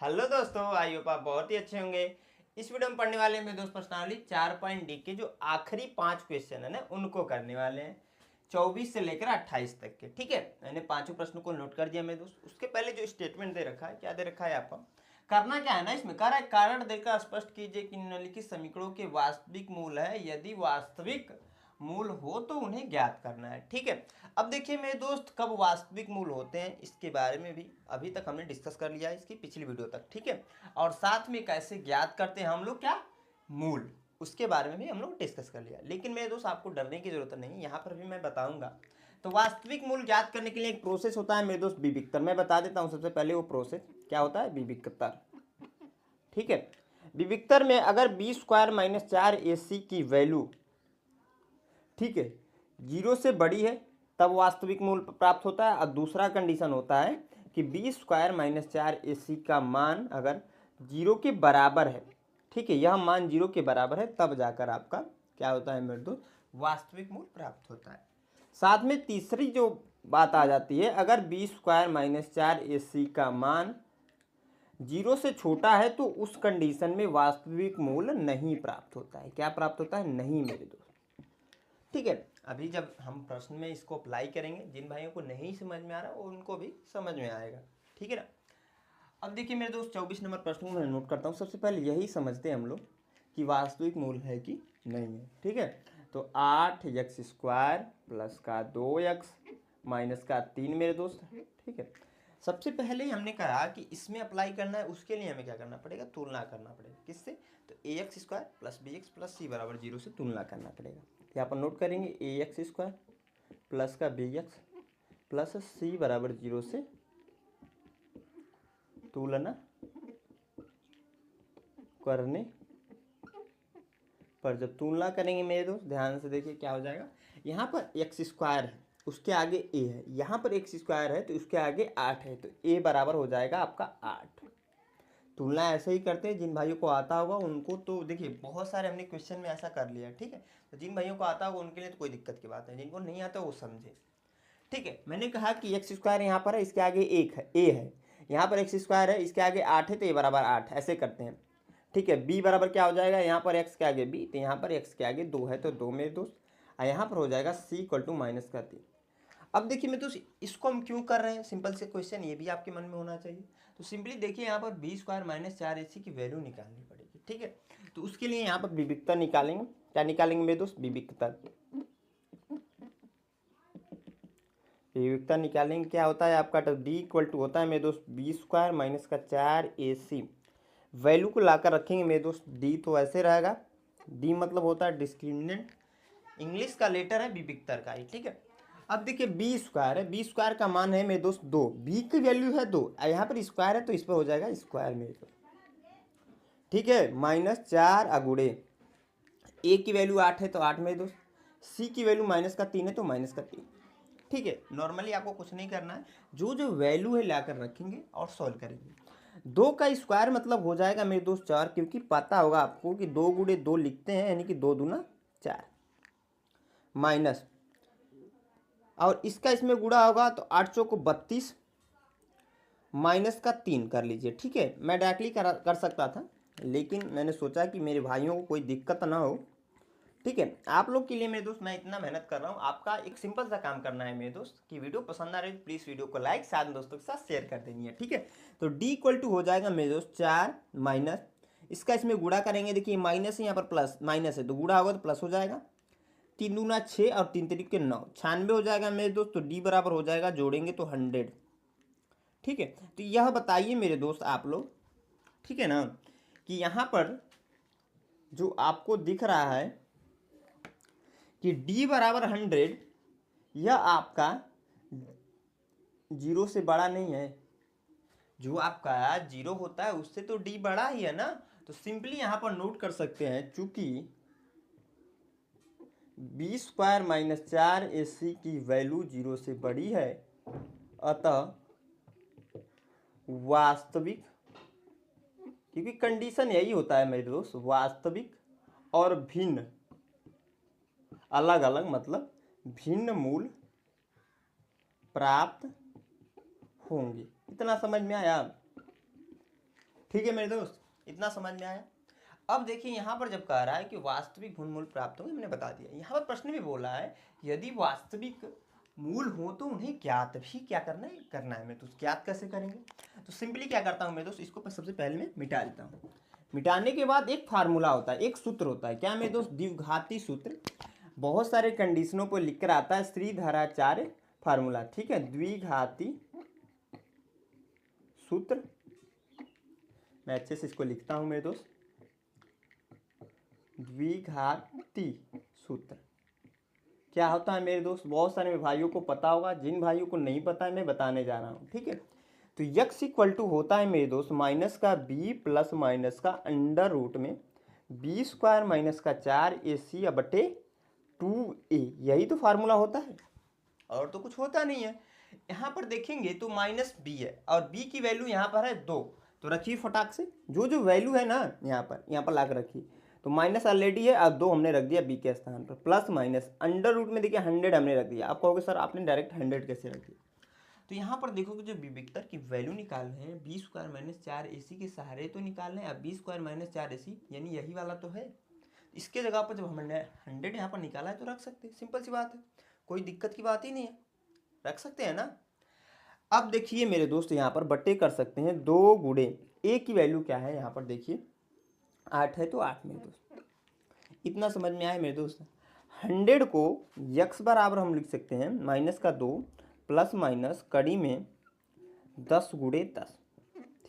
Hello दोस्तों, I hope आप बहुत ही अच्छे होंगे। इस वीडियो में पढ़ने वाले हैं मेरे दोस्त प्रश्नावली 4.डी के जो आखिरी 5 क्वेश्चन है ना उनको करने वाले हैं 24 से लेकर 28 तक के। ठीक है, मैंने पांचों प्रश्नों को नोट कर दिया मेरे दोस्त। उसके पहले जो स्टेटमेंट दे रखा है, क्या दे रखा है आपका, करना क्या है ना, इसमें कह रहा है कारण देकर स्पष्ट कीजिए कि निम्नलिखित समीकरणों के वास्तविक मूल है, यदि वास्तविक मूल हो तो उन्हें ज्ञात करना है। ठीक है, अब देखिए मेरे दोस्त, कब वास्तविक मूल होते हैं इसके बारे में भी अभी तक हमने डिस्कस कर लिया है इसकी पिछली वीडियो तक। ठीक है, और साथ में कैसे ज्ञात करते हैं हम लोग क्या मूल, उसके बारे में भी हम लोग डिस्कस कर लिया। लेकिन मेरे दोस्त आपको डरने की जरूरत नहीं, यहाँ पर भी मैं बताऊंगा। तो वास्तविक मूल ज्ञात करने के लिए एक प्रोसेस होता है मेरे दोस्त, विविक्तर। मैं बता देता हूँ सबसे पहले वो प्रोसेस क्या होता है, विविक्तर। ठीक है, विविक्तर में अगर बी स्क्वायर माइनस 4ac की वैल्यू, ठीक है, 0 से बड़ी है तब वास्तविक मूल प्राप्त होता है। और दूसरा कंडीशन होता है कि बी स्क्वायर माइनस 4ac का मान अगर 0 के बराबर है, ठीक है, यह मान 0 के बराबर है, तब जाकर आपका क्या होता है मेरे दोस्त, वास्तविक मूल प्राप्त होता है। साथ में तीसरी जो बात आ जाती है, अगर बी स्क्वायर माइनस 4ac का मान 0 से छोटा है तो उस कंडीशन में वास्तविक मूल नहीं प्राप्त होता है। क्या प्राप्त होता है, नहीं मेरे दोस्त। ठीक है, अभी जब हम प्रश्न में इसको अप्लाई करेंगे, जिन भाइयों को नहीं समझ में आ रहा वो उनको भी समझ में आएगा। ठीक है ना। अब देखिए मेरे दोस्त, 24 नंबर प्रश्न को मैं नोट करता हूँ। सबसे पहले यही समझते हैं हम लोग कि वास्तविक मूल है कि नहीं है। ठीक है, तो 8x² प्लस का 2x माइनस का 3 मेरे दोस्त। ठीक है, सबसे पहले हमने कहा कि इसमें अप्लाई करना है, उसके लिए हमें क्या करना पड़ेगा, तुलना करना पड़ेगा। किससे, तो ax² plus bx plus c बराबर 0 से तुलना करना पड़ेगा। यहाँ पर नोट करेंगे ax² प्लस का bx प्लस c बराबर 0 से तुलना करने पर जब तुलना करेंगे मेरे दोस्त, ध्यान से देखिए क्या हो जाएगा। यहाँ पर x² है, उसके आगे a है, यहाँ पर x² है तो उसके आगे 8 है, तो a बराबर हो जाएगा आपका 8। तुलना ऐसे ही करते हैं, जिन भाइयों को आता होगा उनको तो देखिए, बहुत सारे हमने क्वेश्चन में ऐसा कर लिया है। ठीक है, तो जिन भाइयों को आता होगा उनके लिए तो कोई दिक्कत की बात है, जिनको नहीं आता वो समझे। ठीक है, मैंने कहा कि x² यहाँ पर है, इसके आगे एक है, a है, यहाँ पर x² है, इसके आगे 8 है, तो a बराबर 8 ऐसे करते हैं। ठीक है, b बराबर क्या हो जाएगा, यहाँ पर x के आगे b, तो यहाँ पर x के आगे 2 है तो 2 मेरे दोस्त। और यहाँ पर हो जाएगा c इक्वल टू माइनस का 3। अब देखिए मेरे दोस्त, इसको हम क्यों कर रहे हैं, सिंपल से क्वेश्चन ये भी आपके मन में होना चाहिए। तो सिंपली देखिए, यहाँ पर b² माइनस 4ac की वैल्यू निकालनी पड़ेगी। ठीक है, तो उसके लिए यहाँ पर विविक्तर निकालेंगे। क्या निकालेंगे मेरे दोस्त, विविक्तर। विविक्ता निकालेंगे, क्या होता है आपका, तो डी इक्वल टू होता है मेरे दोस्त b² माइनस का 4ac। वैल्यू को लाकर रखेंगे मेरे दोस्त, डी तो ऐसे रहेगा, डी मतलब होता है डिस्क्रिमिनेंट, इंग्लिश का लेटर है विविक्तर का ही। ठीक है, अब देखिए b² है, b² का मान है मेरे दोस्त 2, b की वैल्यू है 2, यहाँ पर स्क्वायर है तो इस पर हो जाएगा स्क्वायर मेरे दोस्त। ठीक है, माइनस 4 अगुड़े a की वैल्यू 8 है तो 8 मेरे दोस्त, c की वैल्यू माइनस का 3 है तो माइनस का 3। ठीक है, नॉर्मली आपको कुछ नहीं करना है, जो जो वैल्यू है लाकर रखेंगे और सॉल्व करेंगे। 2 का स्क्वायर मतलब हो जाएगा मेरे दोस्त 4, क्योंकि पता होगा आपको कि 2 गुणे 2 लिखते हैं, यानी कि 2 दूना 4, माइनस, और इसका इसमें गुणा होगा तो 8 चौको 32 माइनस का 3 कर लीजिए। ठीक है, मैं डायरेक्टली कर सकता था, लेकिन मैंने सोचा कि मेरे भाइयों को कोई दिक्कत ना हो। ठीक है, आप लोग के लिए मेरे दोस्त मैं इतना मेहनत कर रहा हूँ। आपका एक सिंपल सा काम करना है मेरे दोस्त, कि वीडियो पसंद आ रही है तो प्लीज़ वीडियो को लाइक, साथ दोस्तों के साथ शेयर कर देनी है। ठीक है, तो d इक्वल टू हो जाएगा मेरे दोस्त 4 माइनस, इसका इसमें गुणा करेंगे, देखिए माइनस है यहाँ पर, प्लस माइनस है तो गुणा होगा तो प्लस हो जाएगा, 3 दूना 6 और 3 तरीके 9, 96 हो जाएगा मेरे दोस्त। तो d बराबर हो जाएगा, जोड़ेंगे तो 100। ठीक है, तो यह बताइए मेरे दोस्त आप लोग, ठीक है ना, कि यहाँ पर जो आपको दिख रहा है कि d बराबर 100, यह आपका 0 से बड़ा नहीं है। जो आपका 0 होता है उससे तो d बड़ा ही है ना। तो सिंपली यहाँ पर नोट कर सकते हैं, चूंकि b² माइनस 4ac की वैल्यू 0 से बड़ी है, अतः वास्तविक, क्योंकि कंडीशन यही होता है मेरे दोस्त, वास्तविक और भिन्न, अलग अलग मतलब भिन्न मूल प्राप्त होंगे। इतना समझ में आया। ठीक है मेरे दोस्त, इतना समझ में आया। अब देखिए यहाँ पर जब कह रहा है कि वास्तविक घनमूल प्राप्त होंगे, हमने बता दिया। यहाँ पर प्रश्न भी बोला है यदि वास्तविक मूल हो तो उन्हें ज्ञात भी क्या करना है मैं तो ज्ञात कैसे करेंगे। तो सिंपली क्या करता हूँ मैं दोस्त, इसको सबसे पहले मैं मिटा लेता हूँ। मिटाने के बाद एक फार्मूला होता है, एक सूत्र होता है, क्या मेरे दोस्त, द्विघाती सूत्र। बहुत सारे कंडीशनों को लिखकर आता है श्रीधराचार्य फार्मूला, ठीक है, द्विघाती सूत्र। मैं अच्छे से इसको लिखता हूं मेरे दोस्त, द्विघाती सूत्र क्या होता है मेरे दोस्त। बहुत सारे भाइयों को पता होगा, जिन भाइयों को नहीं पता है मैं बताने जा रहा हूं, ठीक है। तो यक्स इक्वल टू होता है मेरे दोस्त माइनस का बी प्लस माइनस का अंडर रूट में बी स्क्वायर माइनस का 4ac बटे 2a, यही तो फार्मूला होता है और तो कुछ होता नहीं है। यहाँ पर देखेंगे तो माइनस बी है और बी की वैल्यू यहाँ पर है 2, तो रखिए फटाक से जो वैल्यू है ना यहाँ पर ला कर रखिए। तो माइनस ऑलरेडी है और 2 हमने रख दिया बी के स्थान पर, प्लस माइनस अंडर रूट में देखिए 100 हमने रख दिया। आप कहोगे सर आपने डायरेक्ट 100 कैसे रख दिया। तो यहाँ पर देखोगे जो विविक्तर की वैल्यू निकाल रहे हैं बी स्क्वायर माइनस 4ac के सहारे तो निकाल रहे हैं। अब बी स्क्वायर माइनस 4ac यानी यही वाला तो है, इसके जगह पर जब हमने 100 यहाँ पर निकाला है तो रख सकते हैं, सिंपल सी बात है, कोई दिक्कत की बात ही नहीं है, रख सकते हैं ना। अब देखिए मेरे दोस्त यहाँ पर बट्टे कर सकते हैं, 2 गुणे ए की वैल्यू क्या है यहाँ पर देखिए 8 है तो 8 मेरे दोस्त, इतना समझ में आया मेरे दोस्त। 100 को यक्स बराबर हम लिख सकते हैं माइनस का 2 प्लस माइनस कड़ी में 10 गुणे 10,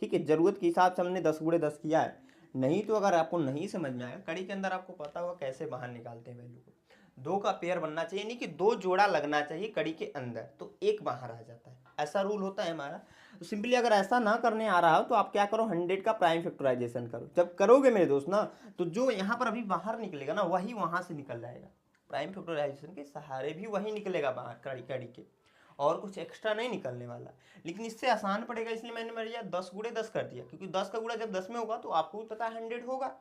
ठीक है। जरूरत के हिसाब से हमने 10 गुणे 10 किया है, नहीं तो अगर आपको नहीं समझ में आया कड़ी के अंदर आपको पता होगा कैसे बाहर निकालते हैं वैल्यू को। 2 का पेयर बनना चाहिए, यानी कि 2 जोड़ा लगना चाहिए कड़ी के अंदर तो 1 बाहर आ जाता है, ऐसा रूल होता है हमारा। तो सिंपली अगर ऐसा ना करने आ रहा हो तो आप क्या करो 100 का प्राइम फैक्टराइजेशन करो। जब करोगे मेरे दोस्त ना तो जो यहाँ पर अभी बाहर निकलेगा ना वही वहाँ से निकल जाएगा, प्राइम फैक्टराइजेशन के सहारे भी वही निकलेगा बाहर कड़ी के, और कुछ एक्स्ट्रा नहीं निकलने वाला। लेकिन इससे आसान पड़ेगा इसलिए मैंने मेरे 10 गुणे 10 कर दिया, क्योंकि 10 का गुणा जब 10 में होगा तो आपको भी पता है 100 होगा।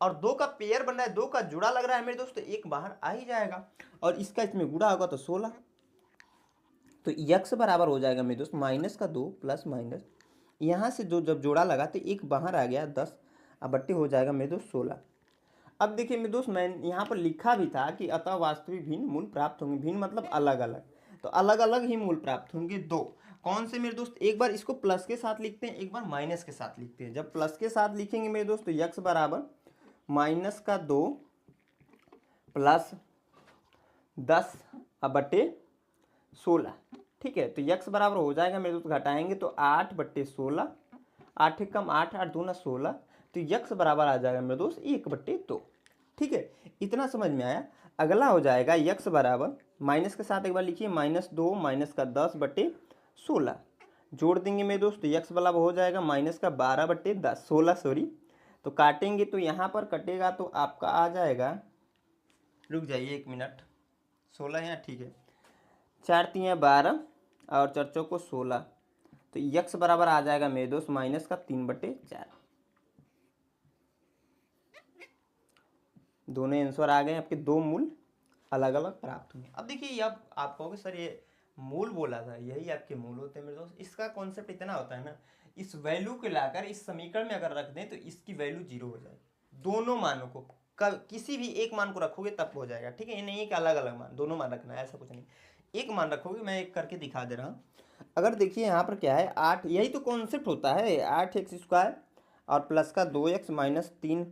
और 2 का पेयर बन रहा है, 2 का जुड़ा लग रहा है मेरे दोस्त, तो 1 बाहर आ ही जाएगा और इसका इसमें गुणा होगा तो 16। तो यक्स बराबर हो जाएगा मेरे दोस्त माइनस का 2 प्लस माइनस यहाँ से जो जब जोड़ा लगा तो 1 बाहर आ गया 10, अब बट्टे हो जाएगा मेरे दोस्त 16। अब देखिए मेरे दोस्त मैं यहाँ पर लिखा भी था कि अतः वास्तविक भिन्न मूल प्राप्त होंगे, भिन्न मतलब अलग अलग, तो अलग अलग ही मूल प्राप्त होंगे 2। कौन से मेरे दोस्त, एक बार इसको प्लस के साथ लिखते हैं, एक बार माइनस के साथ लिखते हैं। जब प्लस के साथ लिखेंगे मेरे दोस्त तो यक्स बराबर माइनस का 2 प्लस 10 बटे 16, ठीक है। तो यक्स बराबर हो जाएगा मेरे दोस्त, घटाएंगे तो 8 बटे 16, 8 कम 8, 8 दूना 16, तो यक्स बराबर आ जाएगा मेरे दोस्त 1 बटे 2, ठीक है। इतना समझ में आया। अगला हो जाएगा यक्स बराबर माइनस के साथ एक बार लिखिए माइनस 2 माइनस का 10 बटे 16, जोड़ देंगे मेरे दोस्त तो यक्स बराबर हो जाएगा माइनस का 12 बटे 10 16 सॉरी। तो काटेंगे तो यहाँ पर कटेगा तो आपका आ जाएगा, रुक जाइए 1 मिनट, 16 यहाँ, ठीक है, 4 3 12 और 4 चौको 16, तो यक्स बराबर आ जाएगा मेरे दोस्त माइनस का 3 बटे 4। दोनों आंसर आ गए आपके, 2 मूल अलग अलग प्राप्त होंगे। अब देखिए अब आप कहोगे सर ये मूल बोला था, यही आपके मूल होते हैं मेरे दोस्त। इसका कॉन्सेप्ट इतना होता है ना, इस वैल्यू को लाकर इस समीकरण में अगर रख दें तो इसकी वैल्यू 0 हो जाएगी। दोनों मानों को किसी भी एक मान को रखोगे तब हो जाएगा, ठीक है। ये नहीं है कि अलग अलग मान, दोनों मान रखना है, ऐसा कुछ नहीं, एक मान रखोगे। मैं एक करके दिखा दे रहा हूँ। अगर देखिए यहाँ पर क्या है 8, यही तो कॉन्सेप्ट होता है, 8x स्क्वायर और प्लस का 2x माइनस 3,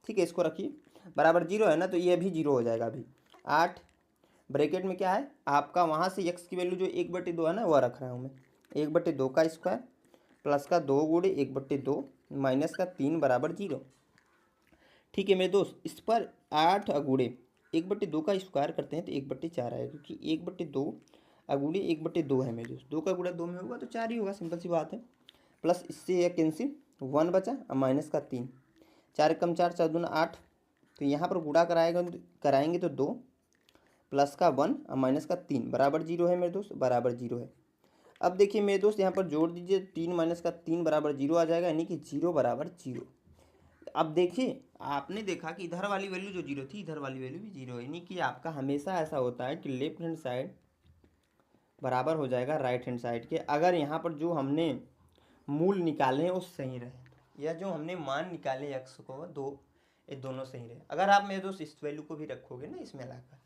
ठीक है, इसको रखिए बराबर 0 है ना, तो ये भी 0 हो जाएगा। अभी 8 ब्रैकेट में क्या है आपका, वहाँ से x की वैल्यू जो 1/2 है ना वह रख रहा हूँ मैं, 1/2 का स्क्वायर प्लस का 2 गुणे 1/2 माइनस का 3 बराबर 0, ठीक है मेरे दोस्त। इस पर 8 गुणे 1/2 का स्क्वायर करते हैं तो 1/4 आएगा, क्योंकि 1/2 गुणे 1/2 है मेरे दोस्त, 2 का गुणा 2 में होगा तो 4 ही होगा, सिंपल सी बात है। प्लस इससे यह कैंसिल 1 बचा और माइनस का 3, 4 कम 4 4 दूना 8, तो यहाँ पर गुणा कराएंगे तो 2 प्लस का 1 और माइनस का 3 बराबर 0 है मेरे दोस्त, बराबर 0 है। अब देखिए मेरे दोस्त यहाँ पर जोड़ दीजिए, 3 माइनस का 3 बराबर 0 आ जाएगा, यानी कि 0 बराबर 0। अब देखिए आपने देखा कि इधर वाली वैल्यू जो 0 थी इधर वाली वैल्यू भी 0 है, यानी कि आपका हमेशा ऐसा होता है कि लेफ्ट हैंड साइड बराबर हो जाएगा राइट हैंड साइड के, अगर यहाँ पर जो हमने मूल निकाले हैं वो सही रहे। यह जो हमने मान निकाले x को 2, ये दोनों सही रहे। अगर आप मेरे दोस्त इस वैल्यू को भी रखोगे ना इसमें लाकर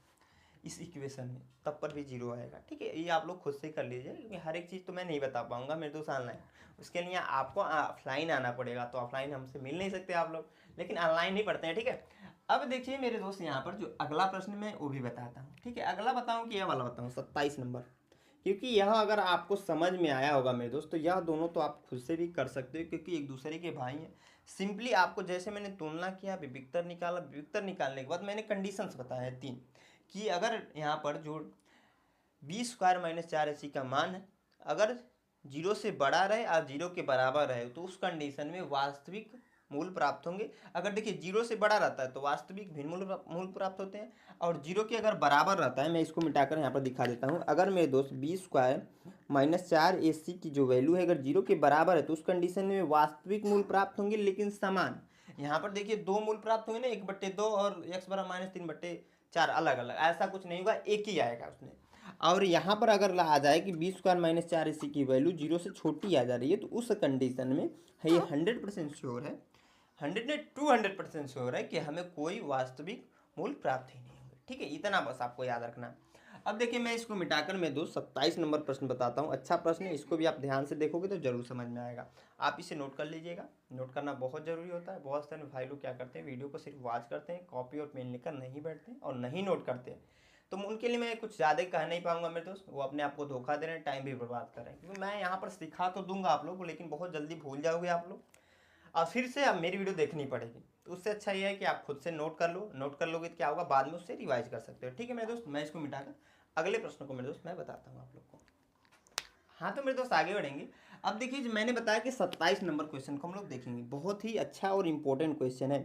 इस इक्वेशन में, तब पर भी 0 आएगा। ठीक है, ये आप लोग खुद से कर लीजिए, क्योंकि हर एक चीज़ तो मैं नहीं बता पाऊंगा मेरे दोस्त ऑनलाइन। उसके लिए आपको ऑफलाइन आना पड़ेगा, तो ऑफलाइन हमसे मिल नहीं सकते आप लोग, लेकिन ऑनलाइन नहीं पढ़ते हैं। ठीक है, अब देखिए मेरे दोस्त यहाँ पर जो अगला प्रश्न मैं वो भी बताता हूँ। ठीक है, अगला बताऊँ कि यह वाला बताऊँ 27 नंबर, क्योंकि यह अगर आपको समझ में आया होगा मेरे दोस्त, तो यह दोनों तो आप खुद से भी कर सकते हो, क्योंकि एक दूसरे के भाई हैं। सिंपली आपको जैसे मैंने तुलना किया, विविक्तर निकाला, विविक्तर निकालने के बाद मैंने कंडीशंस बताया है 3, कि अगर यहाँ पर जो b² - 4ac का मान है, अगर 0 से बड़ा रहे और 0 के बराबर रहे, तो उस कंडीशन में वास्तविक मूल प्राप्त होंगे। अगर देखिए 0 से बड़ा रहता है तो वास्तविक भिन्न मूल प्राप्त होते हैं, और 0 के अगर बराबर रहता है, मैं इसको मिटाकर यहाँ पर दिखा देता हूँ। अगर मेरे दोस्त b² - 4ac की जो वैल्यू है अगर 0 के बराबर है, तो उस कंडीशन में वास्तविक मूल प्राप्त होंगे, लेकिन समान। यहाँ पर देखिए 2 मूल प्राप्त होंगे ना, 1/2 और x बराबर -3/4, अलग अलग ऐसा कुछ नहीं होगा, एक ही आएगा उसमें। और यहाँ पर अगर आ जाए कि b² - 4ac की वैल्यू 0 से छोटी आ जा रही है, तो उस कंडीशन में है ये 100% श्योर है, 200% श्योर है कि हमें कोई वास्तविक मूल प्राप्त ही नहीं होंगे। ठीक है, इतना बस आपको याद रखना। अब देखिए मैं इसको मिटाकर मैं दोस्त 27 नंबर प्रश्न बताता हूँ। अच्छा प्रश्न है, इसको भी आप ध्यान से देखोगे तो जरूर समझ में आएगा। आप इसे नोट कर लीजिएगा, नोट करना बहुत जरूरी होता है। बहुत सारे भाई लोग क्या करते हैं, वीडियो को सिर्फ वॉच करते हैं, कॉपी और पेन लेकर नहीं बैठते और नहीं नोट करते हैं। तो उनके लिए मैं कुछ ज़्यादा कह नहीं पाऊंगा मेरे दोस्त, वो अपने आप को धोखा दे रहे हैं, टाइम भी बर्बाद कर रहे हैं। क्योंकि मैं यहाँ पर सिखा तो दूंगा आप लोग को, लेकिन बहुत जल्दी भूल जाओगे आप लोग, और फिर से अब मेरी वीडियो देखनी पड़ेगी। तो उससे अच्छा ये है कि आप खुद से नोट कर लो, नोट कर लोगे तो क्या होगा, बाद में उससे रिवाइज कर सकते हो। ठीक है मेरे दोस्त, मैं इसको मिटाकर अगले प्रश्न को मेरे दोस्त मैं बताता हूँ आप लोग को। हाँ तो मेरे दोस्त आगे बढ़ेंगे। अब देखिए जो मैंने बताया कि 27 नंबर क्वेश्चन को हम लोग देखेंगे, बहुत ही अच्छा और इम्पोर्टेंट क्वेश्चन है।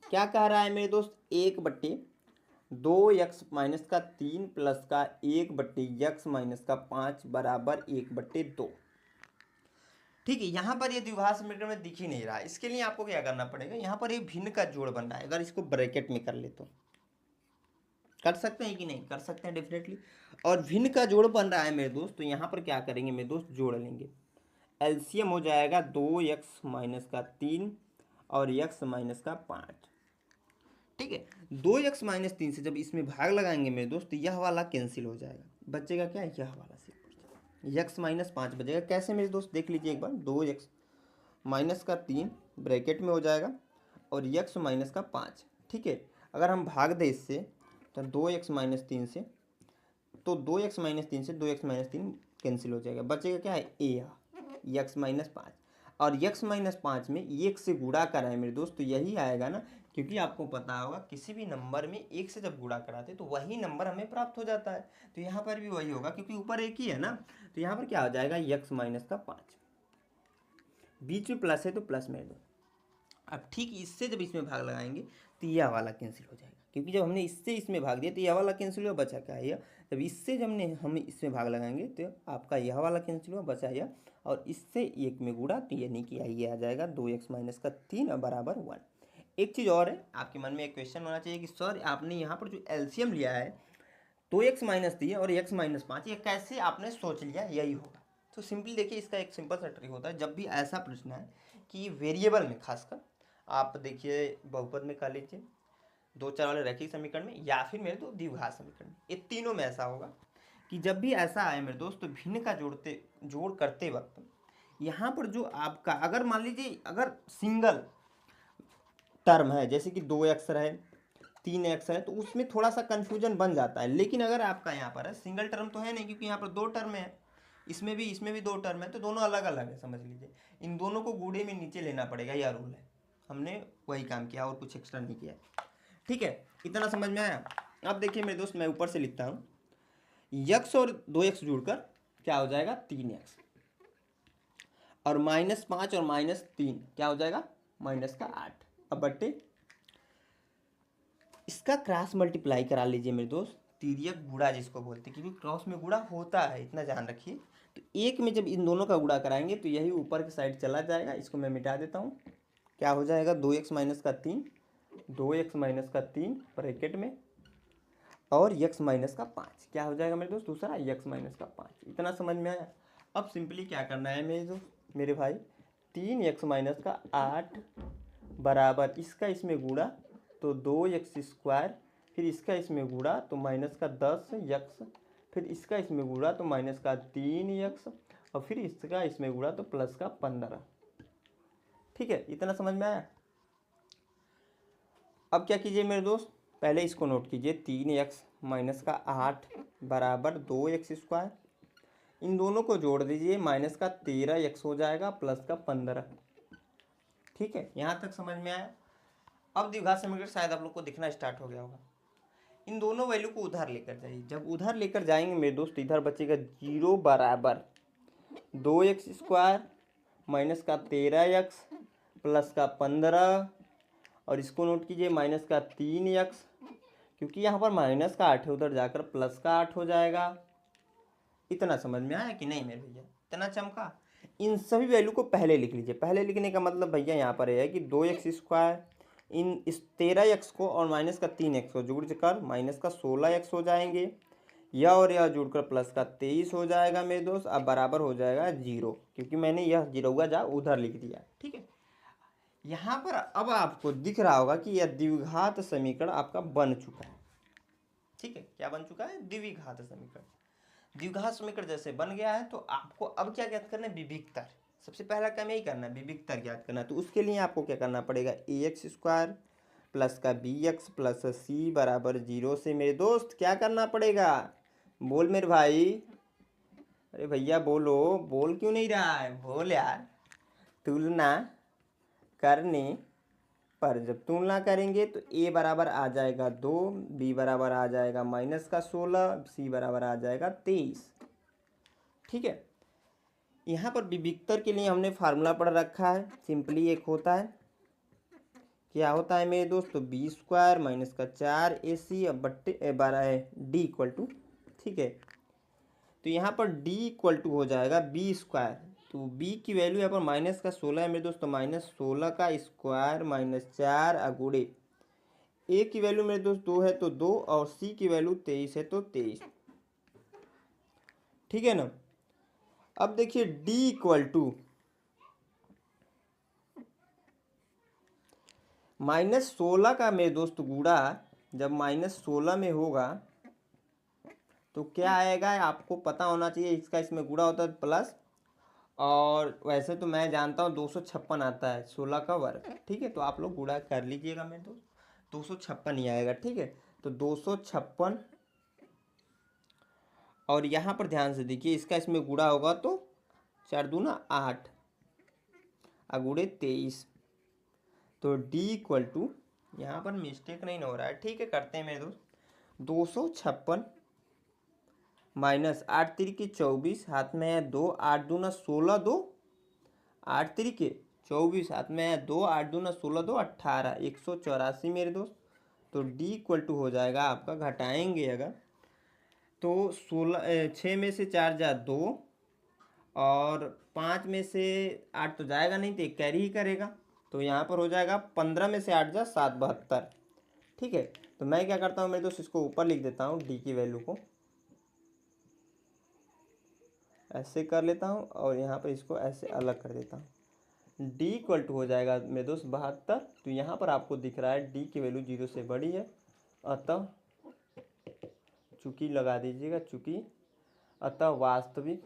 क्या कह रहा है मेरे दोस्त, 1/2x - 3 + 1/x - 5 = 1/2। ठीक है, यहाँ पर ये द्विघात समीकरण में दिख ही नहीं रहा है। इसके लिए आपको क्या करना पड़ेगा, यहाँ पर एक भिन्न का जोड़ बन रहा है, अगर इसको ब्रैकेट में कर ले तो कर सकते हैं कि नहीं, कर सकते हैं डेफिनेटली। और भिन्न का जोड़ बन रहा है मेरे दोस्त, तो यहाँ पर क्या करेंगे मेरे दोस्त, जोड़ लेंगे। एलसीएम हो जाएगा 2x - 3 और x - 5। ठीक है, 2x - 3 से जब इसमें भाग लगाएंगे मेरे दोस्त, यह वाला कैंसिल हो जाएगा, बचेगा क्या, यह वाला सिर्फ x - 5 बचेगा। कैसे मेरे दोस्त देख लीजिए एक बार, 2x - 3 ब्रैकेट में हो जाएगा और x - 5। ठीक है, अगर हम भाग दें इससे तो 2x - 3 से, तो 2x - 3 से 2x - 3 कैंसिल हो जाएगा, बचेगा क्या है, x - 5। और x - 5 में 1 से गुणा कराए मेरे दोस्त, तो यही आएगा ना, क्योंकि आपको पता होगा किसी भी नंबर में 1 से जब गुणा कराते तो वही नंबर हमें प्राप्त हो जाता है। तो यहाँ पर भी वही होगा, क्योंकि ऊपर एक ही है ना, तो यहाँ पर क्या हो जाएगा, x - 5, बीच में प्लस है तो प्लस में दो। अब ठीक इससे जब इसमें भाग लगाएंगे तो यह वाला कैंसिल हो जाएगा, क्योंकि जब हमने इससे इसमें भाग दिया तो यह वाला कैंसिल हुआ, बचा क्या, यह। जब इससे जब हम इसमें भाग लगाएंगे तो आपका यह वाला कैंसिल हुआ, बचा यह, और इससे 1 में गुणा, तो यानी कि ये आ जाएगा 2x - 3 = 1। एक चीज़ और है, आपके मन में एक क्वेश्चन होना चाहिए कि सर आपने यहाँ पर जो एलसीएम लिया है 2x - 3 और x - 5, ये कैसे आपने सोच लिया, यही होगा। तो सिंपली देखिए, इसका एक सिंपल सा ट्रिक होता है, जब भी ऐसा प्रश्न है कि वेरिएबल में, खासकर आप देखिए बहुपद में कर लीजिए, 2 4 वाले रैखिक समीकरण में, या फिर मेरे तो द्विघात समीकरण में, ये तीनों में ऐसा होगा कि जब भी ऐसा आए मेरे दोस्त, तो भिन्न का जोड़ करते वक्त यहाँ पर जो आपका, अगर मान लीजिए अगर सिंगल टर्म है, जैसे कि 2x है, 3x है, तो उसमें थोड़ा सा कन्फ्यूजन बन जाता है। लेकिन अगर आपका यहाँ पर है सिंगल टर्म तो है नहीं, क्योंकि यहाँ पर 2 टर्म है, इसमें भी 2 टर्म है, तो दोनों अलग अलग है, समझ लीजिए। इन दोनों को गुणे में नीचे लेना पड़ेगा, यह रूल है। हमने वही काम किया और कुछ एक्स्ट्रा नहीं किया। ठीक है, इतना समझ में आया। अब देखिए मेरे दोस्त, मैं ऊपर से लिखता हूँ, x और 2x जुड़कर क्या हो जाएगा, 3x, और -5 और -3 क्या हो जाएगा, -8। अब बट्टे इसका क्रॉस मल्टीप्लाई करा लीजिए मेरे दोस्त, तिर्यक गुणा जिसको बोलते हैं, क्योंकि क्रॉस में गुणा होता है, इतना ध्यान रखिए। तो 1 में जब इन दोनों का गुणा कराएंगे तो यही ऊपर की साइड चला जाएगा, इसको मैं मिटा देता हूँ। क्या हो जाएगा, 2x - 3, 2x - 3 ब्रैकेट में, और x - 5 क्या हो जाएगा मेरे दोस्त, दूसरा x - 5। इतना समझ में आया। अब सिंपली क्या करना है मेरे दोस्त, मेरे भाई, 3x माइनस का 8 बराबर इसका इसमें गुणा तो 2x², फिर इसका इसमें गुणा तो माइनस का 10x, फिर इसका इसमें गुणा तो माइनस का 3x, और फिर इसका इसमें गुणा तो प्लस का 15। ठीक है, इतना समझ में आया। अब क्या कीजिए मेरे दोस्त, पहले इसको नोट कीजिए, 3x माइनस का 8 बराबर 2x², इन दोनों को जोड़ दीजिए, माइनस का 13x हो जाएगा प्लस का 15। ठीक है, यहाँ तक समझ में आया। अब द्विघात समीकरण शायद आप लोग को दिखना स्टार्ट हो गया होगा। इन दोनों वैल्यू को उधर लेकर जाइए, जब उधर लेकर जाएंगे मेरे दोस्त इधर बचेगा 0 बराबर 2x² माइनस का 13x प्लस का 15, और इसको नोट कीजिए माइनस का 3x, क्योंकि यहाँ पर माइनस का 8 है उधर जाकर प्लस का 8 हो जाएगा। इतना समझ में आया कि नहीं मेरे भैया, इतना चमका। इन सभी वैल्यू को पहले लिख लीजिए। पहले लिखने का मतलब भैया यहाँ पर है कि 2x² इन इस 13x को और माइनस का 3x को जोड़कर माइनस का 16x हो जाएंगे, यह और यह जुड़कर प्लस का 23 हो जाएगा मेरे दोस्त। अब बराबर हो जाएगा 0, क्योंकि मैंने यह जीरोगा जा उधर लिख दिया। ठीक है, यहाँ पर अब आपको दिख रहा होगा कि यह द्विघात समीकरण आपका बन चुका है। ठीक है, क्या बन चुका है? द्विघात समीकरण। द्विघात समीकरण जैसे बन गया है तो आपको अब क्या ज्ञात करना है? विविक्तर। सबसे पहला काम यही करना है, विविक्तर ज्ञात करना है। तो उसके लिए आपको क्या करना पड़ेगा? ax² प्लस का bx प्लस c बराबर 0 से मेरे दोस्त क्या करना पड़ेगा? बोल मेरे भाई, अरे भैया बोलो, बोल क्यों नहीं रहा है? बोल यार। तुलना करने पर जब तुलना करेंगे तो a बराबर आ जाएगा 2, b बराबर आ जाएगा माइनस का 16, c बराबर आ जाएगा 23। ठीक है, यहाँ पर विविक्तर के लिए हमने फार्मूला पढ़ रखा है। सिंपली एक होता है, क्या होता है मेरे दोस्त? तो b² माइनस का 4ac बट्टे 12 है d इक्वल टू। ठीक है, तो यहाँ पर d इक्वल टू हो जाएगा b²। तो b की वैल्यू यहाँ पर माइनस का 16 है मेरे दोस्त, तो माइनस 16 का स्क्वायर माइनस 4 अगुड़े a की वैल्यू मेरे दोस्त 2 है तो 2, और c की वैल्यू 23 है तो 23। ठीक है ना। अब देखिए d इक्वल टू माइनस 16 का मेरे दोस्त गुणा जब माइनस 16 में होगा तो क्या आएगा? आपको पता होना चाहिए, इसका इसमें गुणा होता है प्लस, और वैसे तो मैं जानता हूँ 256 आता है 16 का वर्ग। ठीक है, तो आप लोग गुणा कर लीजिएगा मेरे दोस्त, 256 ही आएगा। ठीक है, तो 256, और यहाँ पर ध्यान से देखिए इसका इसमें गुणा होगा तो 4 दूना 8 अगुड़े 23। तो d इक्वल टू, यहाँ पर मिस्टेक नहीं हो रहा है। ठीक है, करते हैं मेरे दोस्त, 256 माइनस 8 तिरिके 24, हाथ में है 2, 8 दूना 16, 2 8 तिरिके 24, हाथ में है 2, 8 दूना 16, 2 18, 184 मेरे दोस्त। तो d इक्वल टू हो जाएगा आपका, घटाएंगे अगर तो 6 में से 4 जा 2, और 5 में से 8 तो जाएगा नहीं तो एक कैरी ही करेगा, तो यहाँ पर हो जाएगा 15 में से 8 जा 7, 72। ठीक है, तो मैं क्या करता हूँ मेरे दोस्त, इसको ऊपर लिख देता हूँ, d की वैल्यू को ऐसे कर लेता हूँ, और यहाँ पर इसको ऐसे अलग कर देता हूँ। d इक्वल टू हो जाएगा मेरे दोस्त 72। तो यहाँ पर आपको दिख रहा है d की वैल्यू 0 से बड़ी है, अतः चूंकि लगा दीजिएगा, चूंकि अतः वास्तविक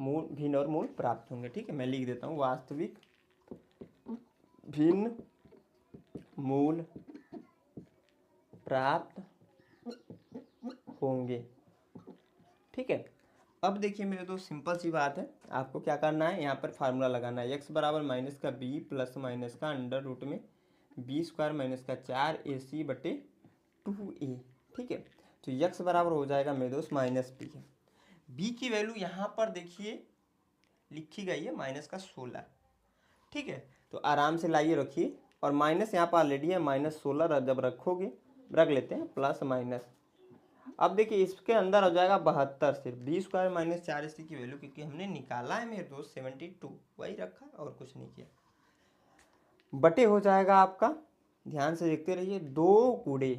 मूल भिन्न और मूल प्राप्त होंगे। ठीक है, मैं लिख देता हूँ, वास्तविक भिन्न मूल प्राप्त होंगे। ठीक है, अब देखिए मेरे दोस्त सिंपल सी बात है, आपको क्या करना है, यहाँ पर फार्मूला लगाना है। x बराबर माइनस का b प्लस माइनस का अंडर रूट में b² माइनस का 4ac बटे 2a। ठीक है, तो x बराबर हो जाएगा मेरे दोस्त माइनस b है। b की वैल्यू यहाँ पर देखिए लिखी गई है माइनस का 16। ठीक है, तो आराम से लाइए रखिए, और माइनस यहाँ पर ऑलरेडी है, माइनस 16 जब रखोगे, रख लेते हैं प्लस माइनस। अब देखिए इसके अंदर हो जाएगा 72, सिर्फ b² माइनस 4ac की वैल्यू, क्योंकि हमने निकाला है मेरे दोस्त 72, वही रखा और कुछ नहीं किया, बटे हो जाएगा आपका, ध्यान से देखते रहिए, 2 गुणे।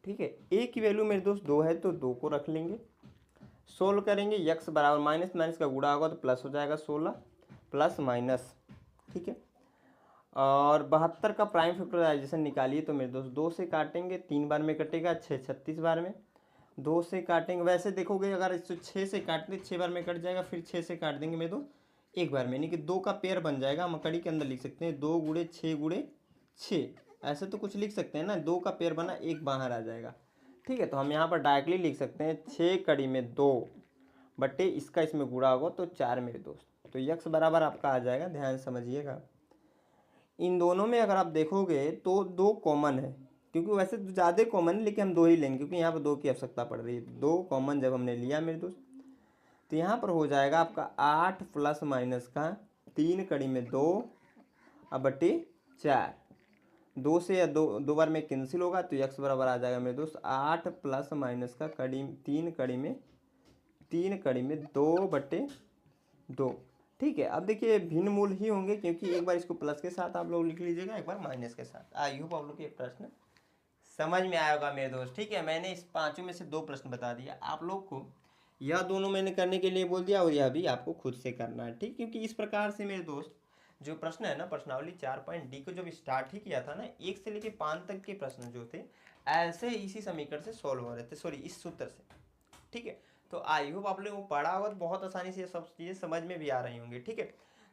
ठीक है, a की वैल्यू मेरे दोस्त 2 है तो 2 को रख लेंगे, सोल्व करेंगे, x बराबर माइनस माइनस का गुणा होगा तो प्लस हो जाएगा 16, प्लस माइनस, ठीक है। और 72 का प्राइम फैक्टराइजेशन निकालिए तो मेरे दोस्त 2 से काटेंगे 3 बार में कटेगा, 6 36 बार में, 2 से काटेंगे, वैसे देखोगे अगर इसको 6 से काटते 6 बार में कट जाएगा, फिर 6 से काट देंगे मेरे दोस्त एक बार में, यानी कि 2 का पेयर बन जाएगा। हम कड़ी के अंदर लिख सकते हैं 2 गुणे 6 गुणे 6, ऐसे तो कुछ लिख सकते हैं ना, 2 का पेयर बना एक बाहर आ जाएगा, ठीक है। तो हम यहाँ पर डायरेक्टली लिख सकते हैं 6 कड़ी में 2 बटे इसका इसमें गुणा होगा तो 4 मेरे दोस्त। तो यक्स बराबर आपका आ जाएगा, ध्यान समझिएगा। इन दोनों में अगर आप देखोगे तो 2 कॉमन है, क्योंकि वैसे तो ज़्यादा कॉमन है लेकिन हम 2 ही लेंगे क्योंकि यहाँ पर 2 की आवश्यकता पड़ रही है। 2 कॉमन जब हमने लिया मेरे दोस्त तो यहाँ पर हो जाएगा आपका 8 प्लस माइनस का 3 कड़ी में 2 अब बटे 4, 2 से या 2 बार में कैंसिल होगा तो यक्स बराबर आ जाएगा मेरे दोस्त 8 प्लस माइनस का कड़ी 3 कड़ी में 2 बटे 2, ठीक है। अब देखिए भिन्न मूल ही होंगे क्योंकि एक बार इसको प्लस के साथ आप लोग लिख लीजिएगा, एक बार माइनस के साथ। आई होप आप लोग ये प्रश्न समझ में आया होगा मेरे दोस्त, ठीक है। मैंने इस पांचों में से 2 प्रश्न बता दिया आप लोग को, यह दोनों मैंने करने के लिए बोल दिया और यह भी आपको खुद से करना है, ठीक। क्योंकि इस प्रकार से मेरे दोस्त जो प्रश्न है ना प्रश्नावली 4.D को जब स्टार्ट ही किया था ना, 1 से लेकर 5 तक के प्रश्न जो थे ऐसे इसी समीकरण से सॉल्व हो रहे थे, सॉरी इस सूत्र से, ठीक है। तो आई होप आप लोगों को पढ़ा होगा तो बहुत आसानी से सब चीज़ें समझ में भी आ रही होंगी, ठीक है।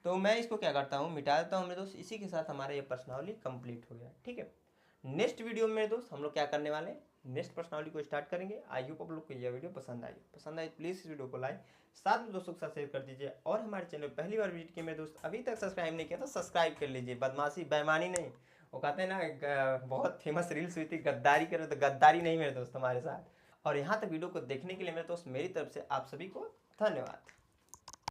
तो मैं इसको क्या करता हूँ मिटा देता हूँ मेरे दोस्त, इसी के साथ हमारा ये प्रश्नावली कंप्लीट हो गया, ठीक है। नेक्स्ट वीडियो में मेरे दोस्त हम लोग क्या करने वाले हैं, नेक्स्ट प्रश्नावली को स्टार्ट करेंगे। आई होप आप लोग को यह वीडियो पसंद आई प्लीज़ इस वीडियो को लाइक साथ में दोस्तों के साथ शेयर कर दीजिए, और हमारे चैनल पहली बार विजिट किए मेरे दोस्त अभी तक सब्सक्राइब नहीं किया तो सब्सक्राइब कर लीजिए। बदमाशी बेईमानी नहीं, वो कहते हैं ना बहुत फेमस रील्स हुई थी गद्दारी करो, तो गद्दारी नहीं मेरे दोस्त हमारे साथ। और यहाँ तक वीडियो को देखने के लिए मेरे दोस्त मेरी तरफ से आप सभी को धन्यवाद।